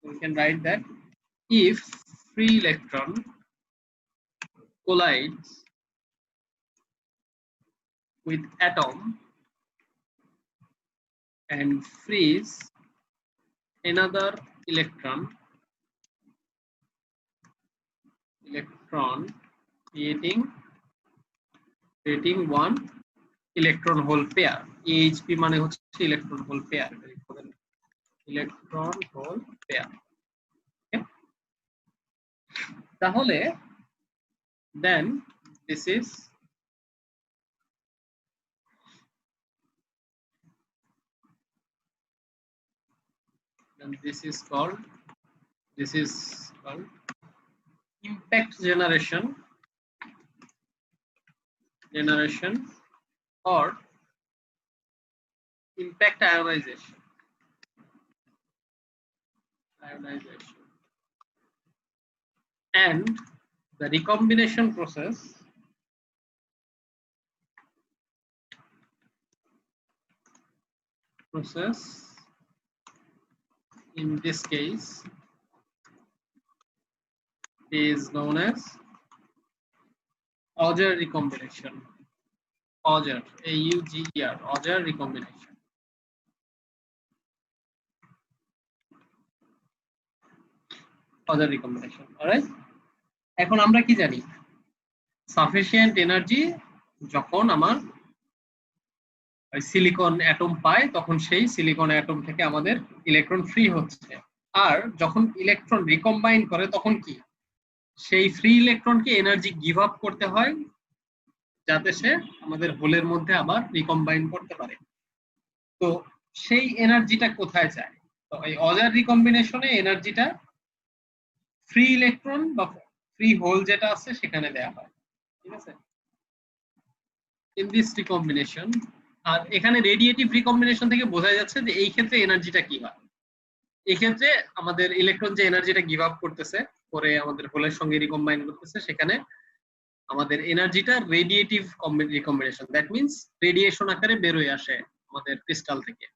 we can write that if free electron collides with atom and frees another electron creating one electron hole pair. AHP মানে হচ্ছে electron hole pair. Electron hole pair. তাহলে then this is called impact generation or impact ionization. And the recombination process in this case is known as Auger recombination. Auger, A-U-G-E-R, Auger recombination. Auger recombination. Alright? এখন আমরা কি জানি? Sufficient energy যখন আমার silicon atom পায় তখন সেই silicon atom থেকে আমাদের ইলেকট্রন ফ্রি হচ্ছে। আর যখন ইলেকট্রন রিকম্বাইন করে তখন কি? সেই ফ্রি ইলেকট্রনকে এনার্জি গিভ আপ করতে হয় যাতে সে আমাদের হোলের মধ্যে আবার রিকম্বাইন করতে পারে। তো সেই এনার্জিটা কোথায় যায়? তো এই অজার রিকম্বিনেশনে এনার্জিটা ফ্রি ইলেকট্রন বা ফ্রি হোল যেটা আছে সেখানে দেয়া হয়। ঠিক আছে? ইন দিস রিকম্বিনেশন, আর এখানে রেডিয়েটিভ রিকম্বিনেশন থেকে বোঝা যাচ্ছে যে এই ক্ষেত্রে এনার্জিটা কি হয়। এই ক্ষেত্রে আমাদের ইলেকট্রন যে এনার্জিটা গিভ আপ করতেছে পরে আমাদের হোলের সঙ্গে রিকম্বাইন করতেছে সেখানে আমাদের এনার্জিটা radiative recombination, that means radiation আকারে বের হয়ে আসে আমাদের ক্রিস্টাল থেকে,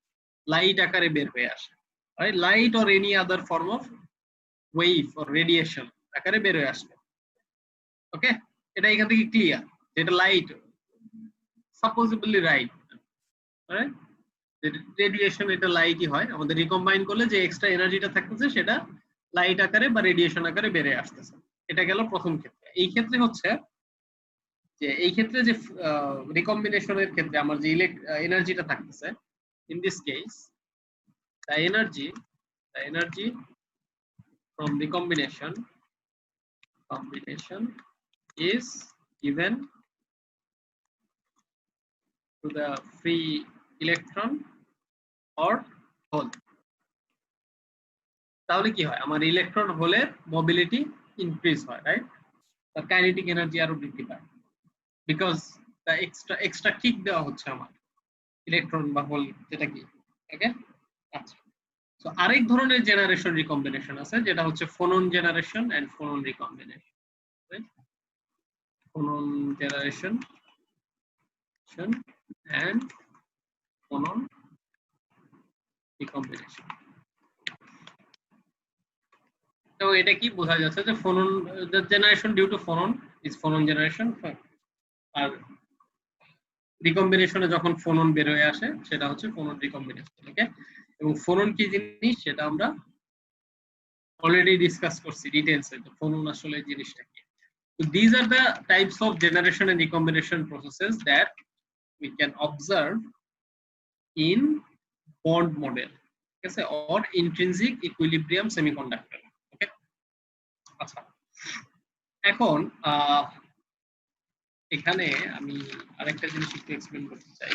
লাইট আকারে বের হয়ে আসে, right? Light or any other form of wave or radiation আকারে বের হয়ে আসে। ওকে, এটা এখান থেকে ক্লিয়ার, যেটা লাইট সাপোজেবলি রাইট, রাইট? রেডিয়েশন এটা লাইটই হয়, আমাদের রিকম্বাইন করলে যে এক্সট্রা এনার্জিটা থাকতেছে সেটা লাইট আকারে বা রেডিয়েশন আকারে বেড়ে আসতেছে। এটা গেল প্রথম ক্ষেত্রে। এই ক্ষেত্রে হচ্ছে যে এই ক্ষেত্রে যে রিকম্বিনেশনের ক্ষেত্রে আমার যে এনার্জিটা থাকতেছে, in this case the energy from recombination is given to the free electron or hole. তাহলে কি হয়? আমার ইলেকট্রন হোলের মোবিলিটি ইনক্রিজ হয়, রাইট? তার কাইনেটিক এনার্জি আরো বৃদ্ধি পায়, বিকজ দ্য এক্সট্রা কিক দেওয়া হচ্ছে আমার ইলেকট্রন বা হোল যেটা কি। ওকে, আচ্ছা। সো আরেক ধরনের জেনারেশন রিকম্বিনেশন আছে যেটা হচ্ছে phonon generation and phonon recombination, right? Phonon generation and phonon recombination. তো এটা কি বোঝা যাচ্ছে যে phonon generation due to phonon is phonon generation, আর রিকম্বিনেশনে যখন ফোনন বের হয়ে আসে সেটা হচ্ছে ফোনন রিকম্বিনেশন। ওকে, এবং ফোনন কি জিনিস সেটা আমরা অলরেডি ডিসকাস করছি ডিটেইলসে, তো ফোনন আসলে জিনিসটা কি। So these are the types of generation and recombination processes that we can observe in bond model, ঠিক আছে, or intrinsic equilibrium semiconductor. ওকে, আচ্ছা। এখন এখানে আমি আরেকটা জিনিস একটু এক্সপ্লেইন করতে চাই।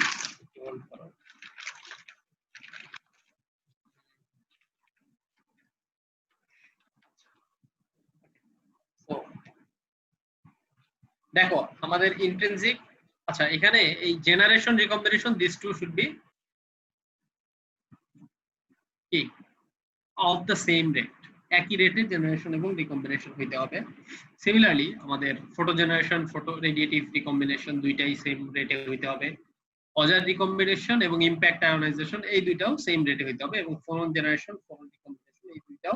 দেখো আমাদের ইন্ট্রিনসিক, আচ্ছা এখানে এই generation recombination this two should be কি অফ দ্য সেম রেট, একই রেটে জেনারেশন এবং রিকম্বিনেশন হইতে হবে। সিমিলারলি আমাদের photo generation, photo radiative recombination দুইটাই সেম রেটে হইতে হবে। অজার রিকম্বিনেশন এবং ইম্প্যাক্ট আয়োনাইজেশন এই দুইটাও সেম রেটে হইতে হবে, এবং ফোনন জেনারেশন, ফোনন রিকম্বিনেশন এই দুইটাও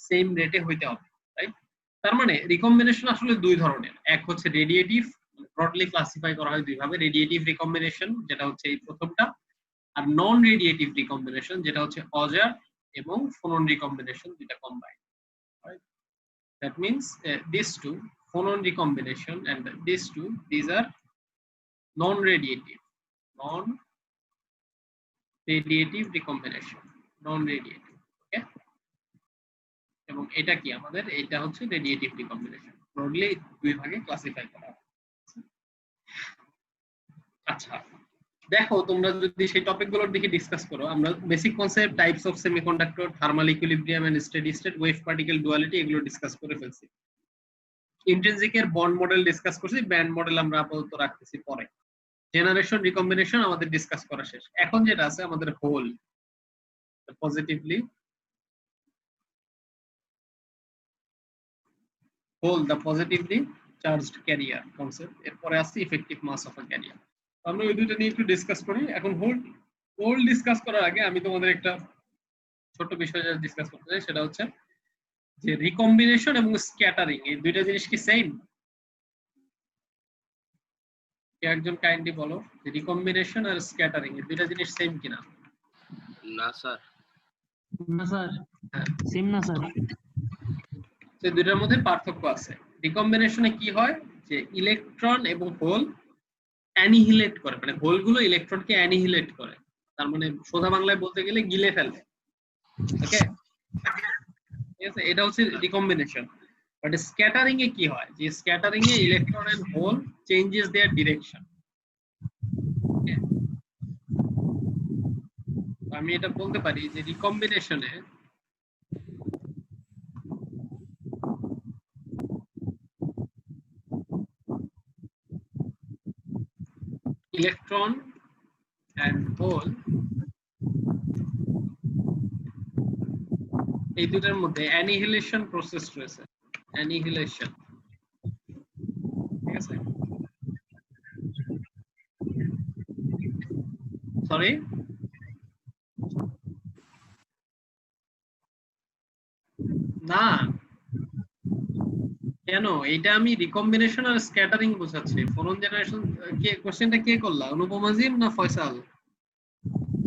সেম রেটে হইতে হবে, রাইট? তার মানে রিকম্বিনেশন আসলে দুই ধরনের, এক হচ্ছে রেডিয়েটিভ, ব্রডলি ক্লাসিফাই করা হয় দুইভাবে, রেডিয়েটিভ রিকম্বিনেশন যেটা হচ্ছে এই প্রথমটা, আর নন রেডিয়েটিভ রিকম্বিনেশন যেটা হচ্ছে অজার এবং ফোনন রিকম্বিনেশন, দুইটা combined, right? That means this two, phonon recombination and these two, these are non-radiative recombination, non-radiative, okay? এবং এটা কি আমাদের, এটা হচ্ছে রেডিয়েটিভ রিকম্বিনেশন, ব্রডলি দুই ভাগে ক্লাসিফাই করা হয়। আচ্ছা দেখো, তোমরা যদি সেই টপিকগুলোর দিকে ডিসকাস করো, আমরা basic concept, types of semiconductor, thermal equilibrium and steady state, wave particle duality, এগুলো ডিসকাস করে ফেলছি। ইন্ট্রিনসিকের বন্ড মডেল ডিসকাস করছি, ব্যান্ড মডেল আমরা আপাতত রাখতেছি পরে। জেনারেশন রিকম্বিনেশন আমাদের ডিসকাস করা শেষ। এখন যেটা আছে আমাদের hole, positively hole, the positively charged carrier concept, এরপরে আসছে effective mass of a carrier. আমরা ওই দুটো নিয়ে একটু ডিসকাস করি। এখন হোল ডিসকাস করার আগে আমি তোমাদের একটা ছোট বিষয় ডিসকাস করতে চাই, সেটা হচ্ছে যে রিকম্বিনেশন এবং স্ক্যাটারিং এই দুইটা জিনিস কি সেম? একজন কাইন্ডলি বলো, রিকম্বিনেশন আর স্ক্যাটারিং এই দুইটা জিনিস সেম কিনা? না স্যার। না স্যার, সেম না স্যার। এই দুইটার মধ্যে পার্থক্য আছে। রিকম্বিনেশনে কি হয়, যে ইলেকট্রন এবং হোল অ্যানিহিলেট করে, মানে হোলগুলো ইলেকট্রনকে অ্যানিহিলেট করে, তার মানে সোজা বাংলায় বলতে গেলে গিলে ফেলে, ওকে? ঠিক আছে, এটা হচ্ছে রিকম্বিনেশন। বাট স্ক্যাটারিং এ কি হয়, যে স্ক্যাটারিং এ electron and hole changes their direction. আমি এটা বলতে পারি যে রিকম্বিনেশনে ইলেকট্রন এন্ড হোল এই দুটার মধ্যে অ্যানিহিলেশন প্রসেস রয়েছে, অ্যানিহিলেশন, ঠিক আছে? সরি, না কেন, এটা আমি রিকম্বিনেশন আর স্ক্যাটারিং বোঝাচ্ছি। ফোনন জেনারেশন কে কোশ্চেনটা কে করলা, অনুপম আজিম না ফয়সাল?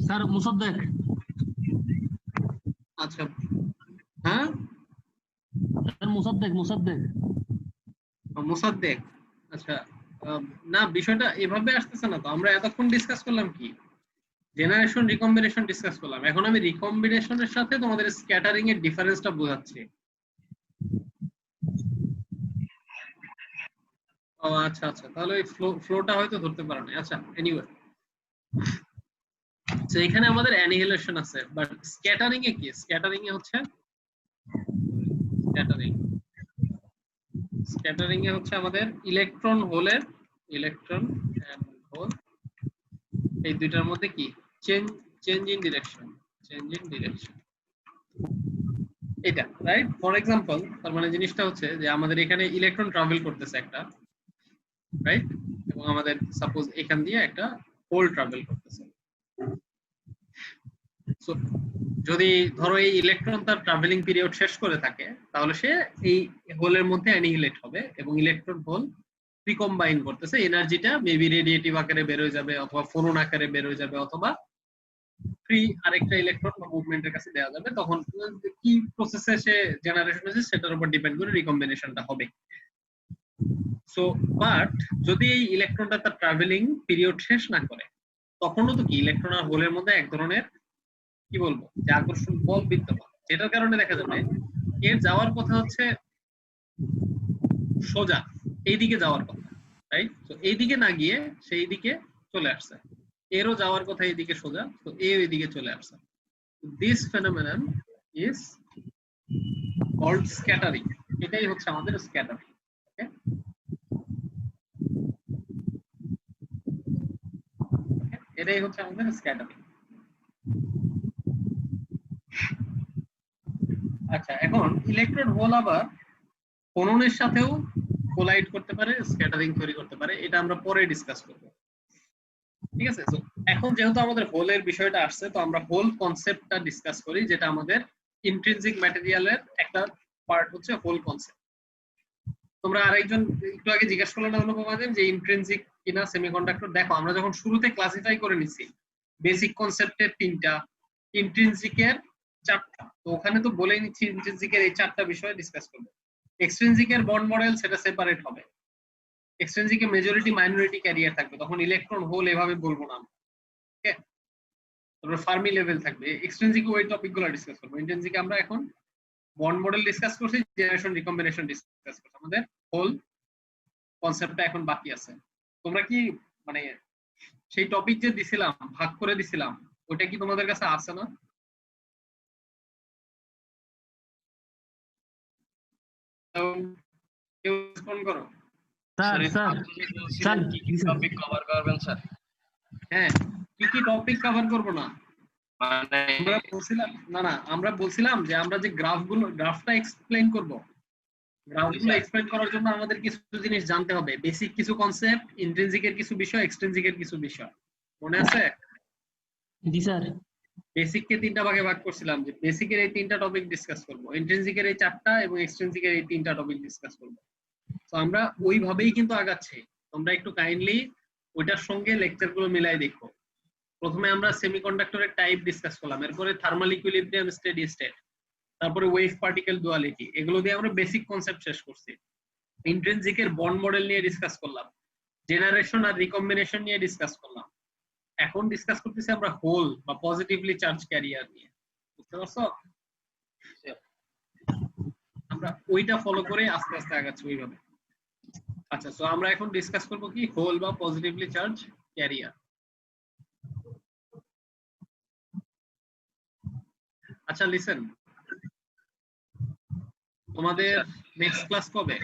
স্যার মুসাদ্দেক। আচ্ছা, হ্যাঁ স্যার মুসাদ্দেক। মুসাদ্দেক, আচ্ছা। না বিষয়টা এভাবে আসতেছে না তো, আমরা এতক্ষণ ডিসকাস করলাম কি, জেনারেশন রিকম্বিনেশন ডিসকাস করলাম, এখন আমি রিকম্বিনেশনের সাথে তোমাদের স্ক্যাটারিং এর ডিফারেন্সটা বোঝাচ্ছি। ও আচ্ছা আচ্ছা, তাহলে এই ফ্লোটা হয়তো ধরতে পারো না। আচ্ছা এনিওয়ে, তো এখানে আমাদের অ্যানিহিলেশন আছে, বাট স্ক্যাটারিং এ কি, স্ক্যাটারিং এ হচ্ছে স্ক্যাটারিং এ হচ্ছে আমাদের ইলেকট্রন হোলের, ইলেকট্রন এন্ড হোল এই দুইটার মধ্যে কি চেঞ্জ ইন ডিরেকশন, এটা রাইট। ফর এক্সাম্পল, তার মানে জিনিসটা হচ্ছে যে আমাদের এখানে ইলেকট্রন ট্রাভেল করতেছে একটা, রাইট, এবং আমাদের সাপোজ এখান দিয়ে একটা হোল ট্রাভেল করতেছে। সো যদি ধরো এই ইলেকট্রন তার ট্রাভেলিং পিরিয়ড শেষ করে থাকে, তাহলে সে এই হোলের মধ্যে অ্যানিহিলেট হবে এবং ইলেকট্রন হোল রিকম্বাইন করতেছে, এনার্জিটা মেবি রেডিয়েটিভ আকারে বের হয়ে যাবে, অথবা ফোনন আকারে বের হয়ে যাবে, অথবা ফ্রি আরেকটা ইলেকট্রন বা মুভমেন্টের কাছে দেওয়া যাবে। তখন কি প্রসেসে সে জেনারেশন হয়েছে সেটার উপর ডিপেন্ড করে রিকম্বিনেশনটা হবে। সো বাট যদি এই ইলেকট্রনটা তার ট্রাভেলিং পিরিয়ড শেষ না করে, তখনও তো কি ইলেকট্রন আর হোলের মধ্যে এক ধরনের কি বলবো, যে আকর্ষণ বল বিদ্যমান, যেটার কারণে দেখা যাবে এর যাওয়ার কথা হচ্ছে সোজা এইদিকে যাওয়ার কথা, রাইট? তো এইদিকে না গিয়ে সেই দিকে চলে আসছে, এরও যাওয়ার কথা এইদিকে সোজা, তো এ এইদিকে চলে আসছে। This phenomenon is called scattering. এটাই হচ্ছে আমাদের স্ক্যাটারিং, ওকে? এটাই হচ্ছে আমাদের স্ক্যাটারিং। আচ্ছা, এখন ইলেকট্রন হোল আবার ফোননের সাথেও কোলাইড করতে পারে, স্ক্যাটারিং তৈরি করতে পারে, এটা আমরা পরে ডিসকাস করব, ঠিক আছে? তো এখন যেহেতু আমাদের হোলের বিষয়টা আসছে, তো আমরা হোল কনসেপ্টটা ডিসকাস করি, যেটা আমাদের ইন্ট্রিনসিক ম্যাটেরিয়ালের একটা পার্ট হচ্ছে হোল কনসেপ্ট। তোমরা আরেকজন একটু আগে জিজ্ঞাসা করলে না অনুপমাদের যে ইন্ট্রিনসিক কিনা সেমিকন্ডাক্টর, দেখো আমরা যখন শুরুতে ক্লাসিফাই করে নিছি বেসিক কনসেপ্টের 3টা, ইন্ট্রিনসিকের 4টা, তো ওখানে তো বলেই নিচ্ছি ইন্ট্রিনসিকের এই 4টা বিষয় ডিসকাস করব। এক্সট্রিনসিকের বন্ড মডেল সেটা সেপারেট হবে। এক্সট্রিনসিকে মেজরিটি মাইনরিটি ক্যারিয়ার থাকবে, তখন ইলেকট্রন হোল এভাবে বলবো না। ওকে, তারপর ফার্মি লেভেল থাকবে। এক্সট্রিনসিক ওই টপিকগুলো ডিসকাস করব। ইন্ট্রিনসিকে আমরা এখন বন্ড মডেল ডিসকাস করছি, জেনারেশন রিকম্বিনেশন ডিসকাস করছি, আমাদের হোল কনসেপ্টটা এখন বাকি আছে। তোমরা কি মানে সেই টপিক যে দিছিলাম, ভাগ করে দিছিলাম, ওটা কি তোমাদের কাছে আছে না? তো কেউ রেসপন্ড করো। স্যার স্যার স্যার কি কি টপিক কভার করবেন স্যার? হ্যাঁ, কি কি টপিক কভার করব না মানে আমরা বলছিলাম, না আমরা বলছিলাম যে আমরা যে গ্রাফটা এক্সপ্লেইন করব, গ্রাফগুলো এক্সপ্লেইন করার জন্য আমাদের কিছু জিনিস জানতে হবে, বেসিক কিছু কনসেপ্ট, ইন্ট্রিনসিকের কিছু বিষয়, এক্সট্রিনসিকের কিছু বিষয়। মনে আছে? জি স্যার। বেসিককে 3টা ভাগে ভাগ করছিলাম, যে বেসিকের এই 3টা টপিক ডিসকাস করব, ইন্ট্রিনসিকের এই 4টা এবং এক্সট্রিনসিকের এই 3টা টপিক ডিসকাস করব। তো আমরা ওইভাবেই কিন্তু আগাচ্ছি। তোমরা একটু কাইন্ডলি ওইটার সঙ্গে লেকচারগুলো মিলাই দেখো। প্রথমে আমরা সেমিকন্ডাক্টরের টাইপ ডিসকাস করলাম, এরপরে থার্মাল ইকুইলিব্রিয়াম, স্টেডি স্টেট, তারপরে ওয়েভ পার্টিকেল ডুয়ালিটি, এগুলো দিয়ে আমরা বেসিক কনসেপ্ট শেষ করছি। ইন্ট্রিনসিকের বন্ড মডেল নিয়ে ডিসকাস করলাম, জেনারেশন আর রিকম্বিনেশন নিয়ে ডিসকাস করলাম। এখন ডিসকাস করতেছি আমরা হোল বা পজিটিভলি চার্জ ক্যারিয়ার নিয়ে। বুঝতে পারছো? আমরা ওইটা ফলো করে আস্তে আস্তে আগাচ্ছি ওইভাবে। আচ্ছা, সো আমরা এখন ডিসকাস করব কি হোল বা পজিটিভলি চার্জ ক্যারিয়ার। আচ্ছা লিসেন, তোমাদের নেক্সট ক্লাস কবে?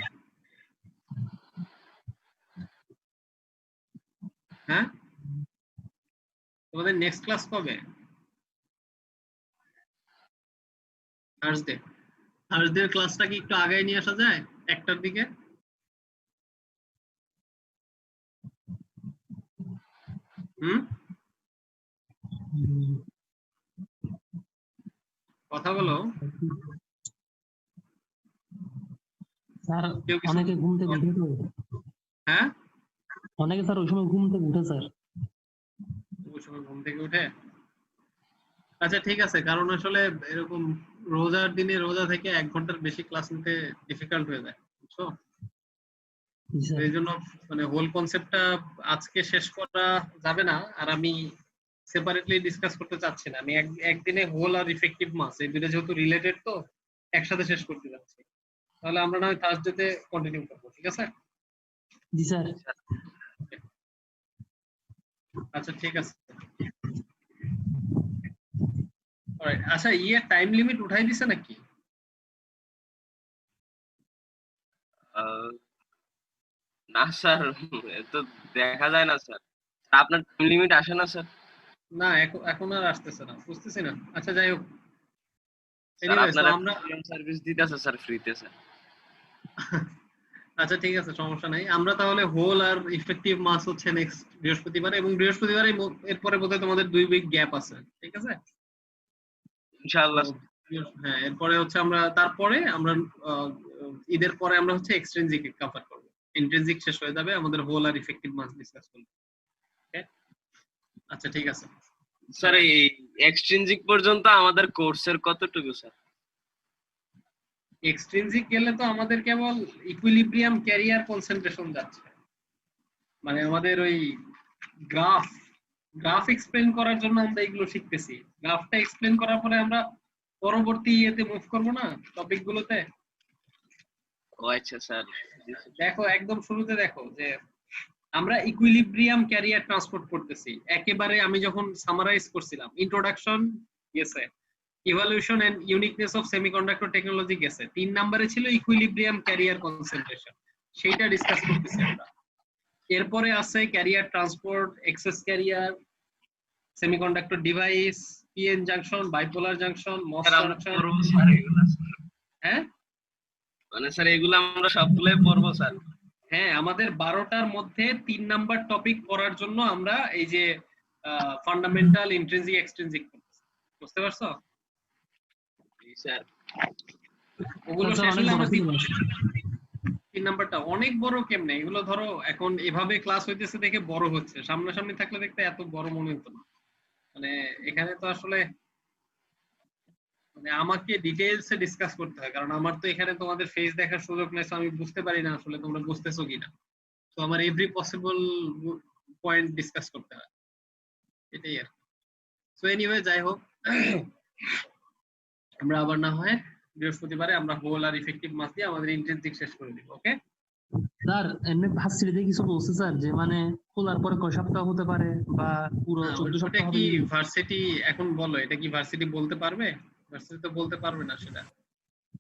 হ্যাঁ, তোমাদের নেক্সট ক্লাস কবে? থার্সডে। থার্সডে ক্লাসটা কি একটু আগে নিয়ে আসা যায়, 1টার দিকে? কথা বলো। স্যার অনেকে ঘুম থেকে উঠে তো। হ্যাঁ, অনেকে স্যার ওই সময় ঘুম থেকে উঠে স্যার। ওই সময় ঘুম থেকে উঠে? আচ্ছা ঠিক আছে, কারণ আসলে এরকম রোজার দিনে রোজা থেকে 1 ঘন্টার বেশি ক্লাস নিতে ডিফিকাল্ট হয়ে যায়, বুঝছো? এই জন্য মানে হোল কনসেপ্টটা আজকে শেষ করা যাবে না, আর আমি সেপারেটলি ডিসকাস করতে চাচ্ছি না। আমি একদিনে হোল আর ইফেক্টিভ মাস এই দুটো যেহেতু রিলেটেড, তো একসাথে শেষ করতে যাচ্ছি। তাহলে আমরা না হয় থার্সডেতে কন্টিনিউ করবো, ঠিক আছে? জি স্যার। আচ্ছা ঠিক আছে। অলরাইট, আচ্ছা টাইম লিমিট উঠাই দিছে নাকি? না স্যার, তো দেখা যায় না স্যার। আপনার টাইম লিমিট আসে না স্যার? না, এখন আর আসতেছে না, বুঝতেছি না। আচ্ছা যাই হোক, স্যার এনিওয়ে আপনারা আমরা সার্ভিস দিতেছে স্যার ফ্রিতে স্যার। আচ্ছা ঠিক আছে, সমস্যা নাই। আমরা তাহলে হোল আর ইফেক্টিভ মাস হচ্ছে নেক্সট বৃহস্পতিবার, এবং বৃহস্পতিবারে এরপরে বোধহয় তোমাদের 2 উইক গ্যাপ আছে, ঠিক আছে? ইনশাআল্লাহ। হ্যাঁ, এরপরে হচ্ছে আমরা তারপরে আমরা ঈদের পরে আমরা হচ্ছে এক্সট্রিনসিক কভার করব। ইন্ট্রিনসিক শেষ হয়ে যাবে, আমাদের হোল আর ইফেক্টিভ মাস ডিসকাস করব। ওকে, আচ্ছা ঠিক আছে স্যার। এই এক্সট্রিনজিক পর্যন্ত আমাদের কোর্সের কতটুকু স্যার? এক্সট্রিনসিক গেলে তো আমাদের কেবল ইকুইলিব্রিয়াম ক্যারিয়ার কনসেন্ট্রেশন যাচ্ছে, মানে আমাদের ওই গ্রাফ এক্সপ্লেন করার জন্য আমরা এগুলো শিখতেছি। গ্রাফটা এক্সপ্লেন করার পরে আমরা পরবর্তী ইয়েতে মুভ করব না, টপিক গুলোতে। ও আচ্ছা স্যার। দেখো একদম শুরুতে দেখো যে আমরা ইকুইলিব্রিয়াম ক্যারিয়ার ট্রান্সপোর্ট করতেছি। একেবারে আমি যখন সামারাইজ করছিলাম, ইন্ট্রোডাকশন গেছে, evolution and uniqueness of semiconductor technology গেছে, 3 নম্বরে ছিল ইকুইলিব্রিয়াম ক্যারিয়ার কনসেন্ট্রেশন, সেইটা ডিসকাস করতেছি আমরা। এরপরে আছে carrier transport, excess carrier, semiconductor device, PN junction, bipolar junction, MOS junction. হ্যাঁ মানে স্যার এগুলো আমরা সবগুলাই পড়বো স্যার? হ্যাঁ, আমাদের 12টার মধ্যে 3 নাম্বার টপিক পড়ার জন্য আমরা এই যে ফান্ডামেন্টাল, ইন্ট্রিনসিক, এক্সট্রিনসিক, বুঝতে পারছো? স্যার। ওগুলো স্যার, শেষ অনেক হলে বড়, আমরা ঠিক আছে। 3 নাম্বারটা অনেক বড় কেমনে, এগুলো ধরো এখন এভাবে ক্লাস হইতেছে দেখে বড় হচ্ছে, সামনাসামনি থাকলে দেখতে এত বড় মনে হতো না। মানে এখানে তো আসলে মানে আমাকে ডিটেইলসে ডিসকাস করতে হয়, কারণ আমার তো এখানে তোমাদের ফেস দেখার সুযোগ নেই, so আমি বুঝতে পারি না আসলে তোমরা বুঝতেছো কিনা। তো আমার এভরি পসিবল পয়েন্ট ডিসকাস করতে হয়, এটাই আর। সো এনিওয়ে যাই হোক, আমরা আবার না হয় বৃহস্পতিবারে আমরা হোল আর ইফেক্টিভ মাস দিয়ে আমাদের ইন্টেনসিভ শেষ করে দিব। ওকে স্যার এমনি ভার্সিটিতে কিছু বলছে স্যার, যে মানে খোলার পরে কয় সপ্তাহ হতে পারে বা পুরো 14 ওটা সপ্তাহ কি হবে? ভার্সিটি এখন বলো, এটা কি ভার্সিটি বলতে পারবে? ভার্সিটি তো বলতে পারবে না সেটা,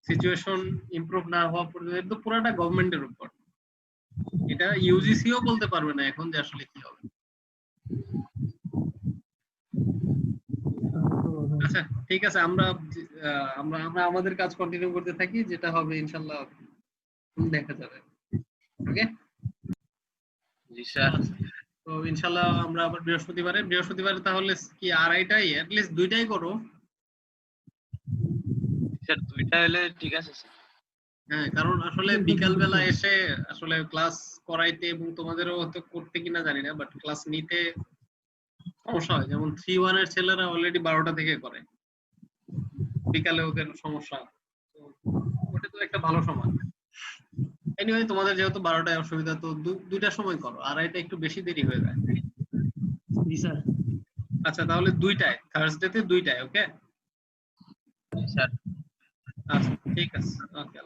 সিচুয়েশন ইমপ্রুভ না হওয়া পর্যন্ত। এটা তো পুরাটা গভর্নমেন্টের উপর, এটা ইউজিসিও বলতে পারবে না এখন যে আসলে কি হবে। আচ্ছা ঠিক আছে, আমরা আমরা আমরা আমাদের কাজ কন্টিনিউ করতে থাকি, যেটা হবে ইনশাআল্লাহ দেখা যাবে। ওকে জি স্যার। তো ইনশাআল্লাহ আমরা আবার বৃহস্পতিবারে তাহলে কি আড়াইটাই অ্যাটলিস্ট দুইটাই করো। স্যার 2টা হলে ঠিক আছে স্যার। হ্যাঁ, কারণ আসলে বিকাল বেলা এসে আসলে ক্লাস করাইতে এবং তোমাদেরও হয়তো করতে কিনা জানি না, বাট ক্লাস নিতে সমস্যা হয়। যেমন 3-1 এর ছেলেরা অলরেডি 12টা থেকে করে, বিকালে ওদের সমস্যা। তো ওটা তো একটা ভালো সময়। এনিওয়ে তোমাদের যেহেতু 12টায় অসুবিধা, তো দুইটার সময় করো, আড়াইটা একটু বেশি দেরি হয়ে যায়। জি স্যার। আচ্ছা তাহলে 2টায়, থার্সডেতে 2টায়। ওকে জি স্যার। আচ্ছা ঠিক আছে, ওকে।